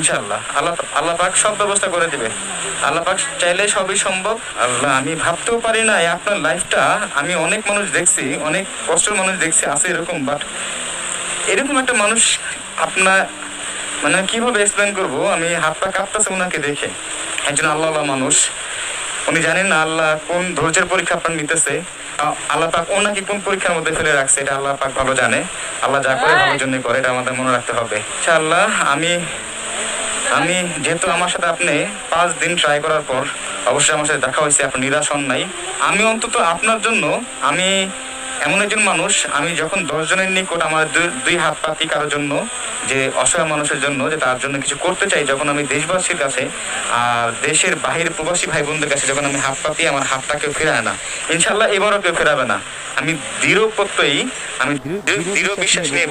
ইনশাআল্লাহ আল্লাহ আল্লাহ পাক সব ব্যবস্থা করে দিবে। আল্লাহ পাক চাইলে সবই সম্ভব। আল্লাহ, আমি ভাবতেও পারি না আপনার লাইফটা। আমি অনেক মানুষ দেখছি, অনেক কষ্টের মানুষ দেখছি আছে এরকম, বাট এরকম একটা মানুষ আপনার মানে কিভাবে এক্সপ্লেন করবো, আমি হাত পা কাঁপতেছে ওনাকে দেখে। একজন আল্লাহ মানুষ, উনি জানেন না আল্লাহ কোন ধৈর্যের পরীক্ষা আপনার নিতেছে। আল্লাহ পাক ওনাকে কোন পরীক্ষার মধ্যে ফেলে রাখছে এটা আল্লাহ পাক ভালো জানে। আল্লাহ যা করে ভালোর জন্যই করে, এটা আমাদের মনে রাখতে হবে ইনশাআল্লাহ। আমি আমি যেহেতু আমার সাথে আপনি 5 দিন ট্রাই করার পর অবশ্যই আমার সাথে দেখা হয়েছে, আপনি নিরাশ হন নাই। আমি অন্তত আপনার জন্য, আমি এমন একজন মানুষ, আমি যখন 10 জনের নিকট আমার দুই হাত পাতি কারোর জন্য, যে অসহায় মানুষের জন্য, যে তার জন্য কিছু করতে চাই, যখন আমি দেশবাসীর কাছে আর দেশের বাহির প্রবাসী ভাই বোনদের কাছে যখন আমি হাত পাতি, আমার হাতটা কেউ ফেরায় না। ইনশাল্লাহ এবারও কেউ ফেরাবে না। আমি দৃঢ় প্রত্যয়ী, আমি দৃঢ় বিশ্বাস নিয়ে